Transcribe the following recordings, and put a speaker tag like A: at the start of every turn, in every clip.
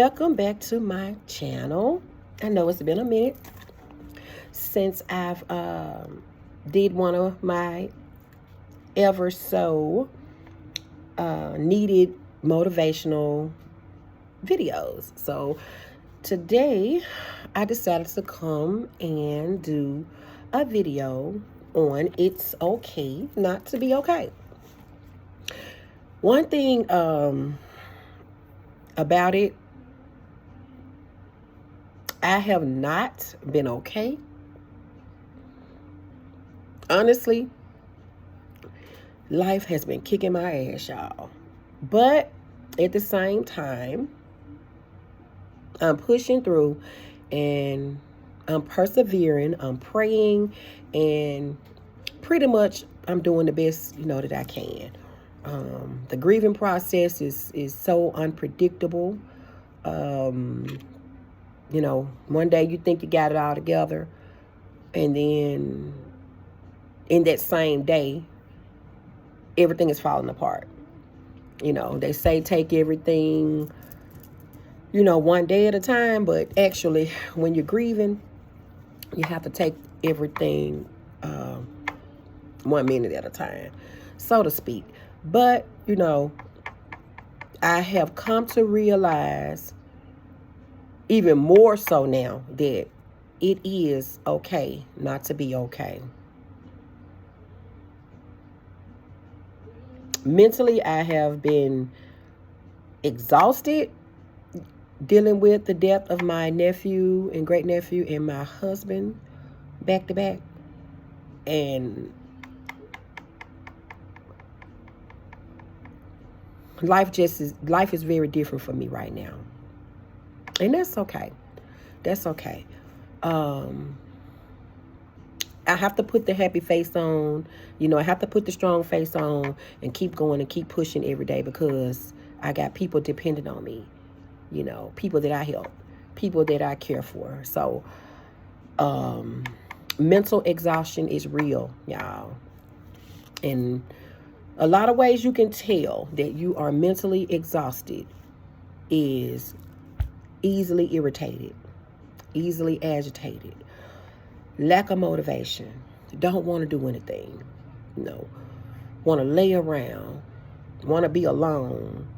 A: Welcome back to my channel. I know it's been a minute since I've did one of my ever so needed motivational videos. So today I decided to come and do a video on it's okay not to be okay. One thing about it, I have not been okay. Honestly, life has been kicking my ass, y'all. But at the same time, I'm pushing through and I'm persevering, I'm praying, and pretty much I'm doing the best, that I can. The grieving process is so unpredictable. One day you think you got it all together, and then in that same day, everything is falling apart. They say take everything, one day at a time, but actually, when you're grieving, you have to take everything 1 minute at a time, so to speak. But, I have come to realize even more so now that it is okay not to be okay. Mentally, I have been exhausted dealing with the death of my nephew and great nephew and my husband back to back. And life is very different for me right now. And that's okay. That's okay. I have to put the happy face on. I have to put the strong face on and keep going and keep pushing every day because I got people dependent on me. People that I help, people that I care for. So, mental exhaustion is real, y'all. And a lot of ways you can tell that you are mentally exhausted is easily irritated, easily agitated, lack of motivation, don't want to do anything, want to lay around, want to be alone,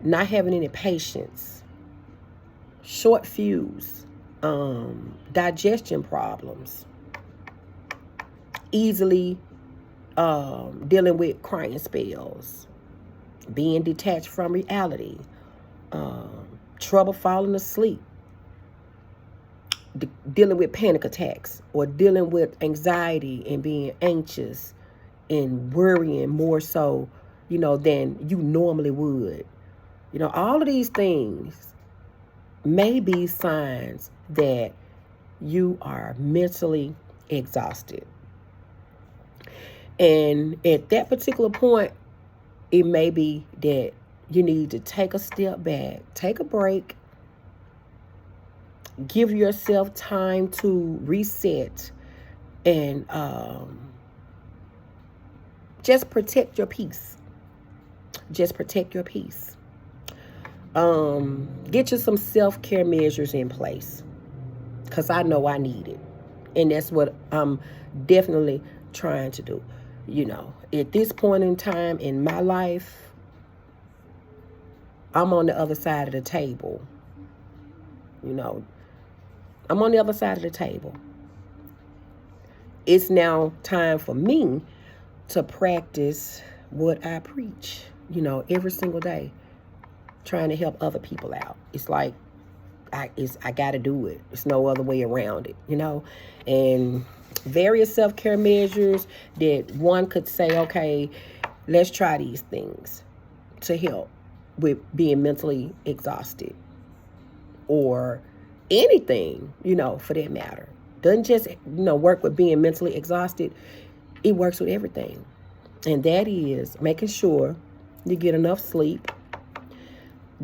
A: not having any patience, short fuse, digestion problems, easily dealing with crying spells, being detached from reality, trouble falling asleep, dealing with panic attacks, or dealing with anxiety and being anxious and worrying more so, than you normally would. All of these things may be signs that you are mentally exhausted. And at that particular point, it may be that you need to take a step back, take a break, give yourself time to reset, and just protect your peace. Just protect your peace. Get you some self-care measures in place, because I know I need it. And that's what I'm definitely trying to do. At this point in time in my life, I'm on the other side of the table. I'm on the other side of the table. It's now time for me to practice what I preach, every single day, trying to help other people out. It's like I got to do it. There's no other way around it, and various self-care measures that one could say, okay, let's try these things to help with being mentally exhausted, or anything, for that matter. Doesn't just, work with being mentally exhausted. It works with everything. And that is making sure you get enough sleep,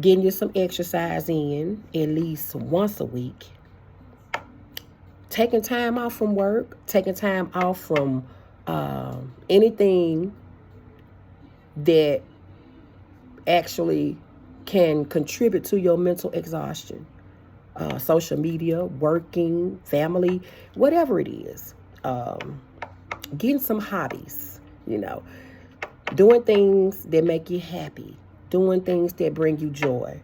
A: getting you some exercise in at least once a week, taking time off from work, taking time off from anything that actually can contribute to your mental exhaustion. Social media, working, family, whatever it is. Getting some hobbies, doing things that make you happy, doing things that bring you joy,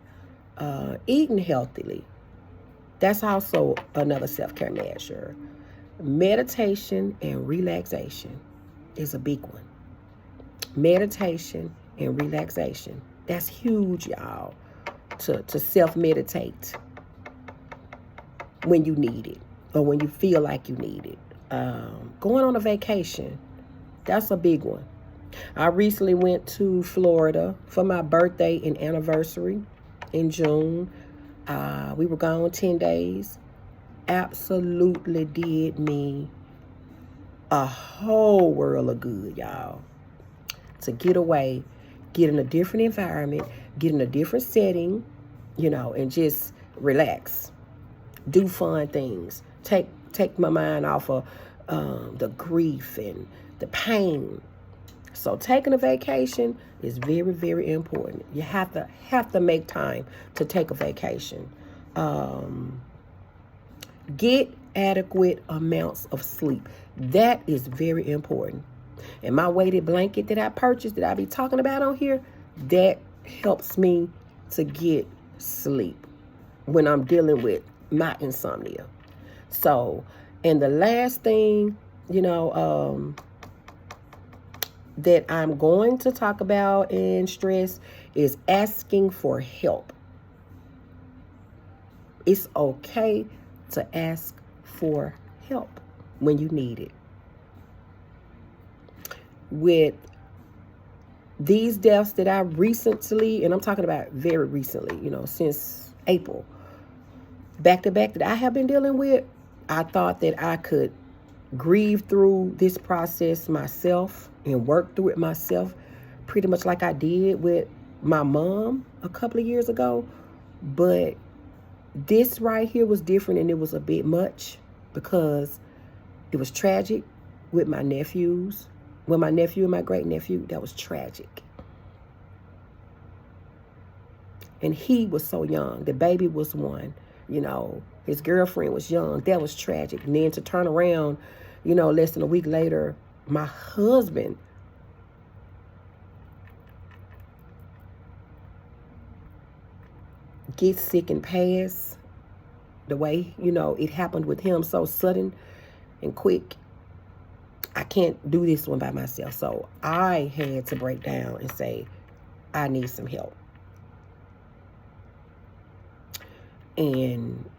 A: eating healthily. That's also another self-care measure. Meditation and relaxation is a big one. Meditation and relaxation. That's huge, y'all, to self-meditate when you need it or when you feel like you need it. Going on a vacation, that's a big one. I recently went to Florida for my birthday and anniversary in June. We were gone 10 days. Absolutely did me a whole world of good, y'all. To get away, get in a different environment, get in a different setting, and just relax. Do fun things. Take my mind off of the grief and the pain. So taking a vacation is very, very important. You have to make time to take a vacation. Get adequate amounts of sleep. That is very important. And my weighted blanket that I purchased, that I be talking about on here, that helps me to get sleep when I'm dealing with my insomnia. So, and the last thing, that I'm going to talk about and stress is asking for help. It's okay to ask for help when you need it. With these deaths that I recently, and I'm talking about very recently, since April, back to back, that I have been dealing with, I thought that I could grieve through this process myself and work through it myself, pretty much like I did with my mom a couple of years ago. But this right here was different, and it was a bit much because it was tragic with my nephews. With my nephew and my great nephew, that was tragic. And he was so young. The baby was one. His girlfriend was young. That was tragic. And then to turn around, less than a week later, my husband gets sick and pass. The way, it happened with him so sudden and quick. I can't do this one by myself. So I had to break down and say, I need some help. And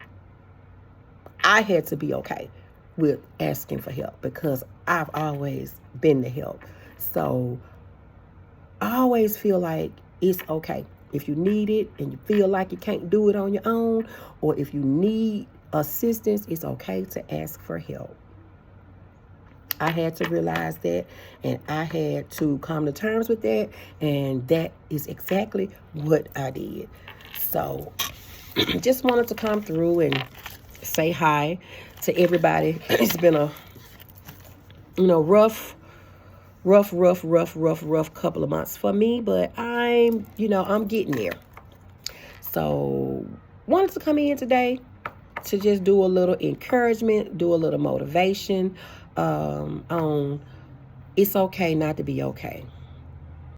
A: I had to be okay with asking for help because I've always been the help. So I always feel like it's okay. If you need it and you feel like you can't do it on your own, or if you need assistance, it's okay to ask for help. I had to realize that, and I had to come to terms with that, and that is exactly what I did. So just wanted to come through and say hi to everybody. It's been a rough couple of months for me, but I'm getting there. So wanted to come in today to just do a little encouragement, do a little motivation on it's okay not to be okay.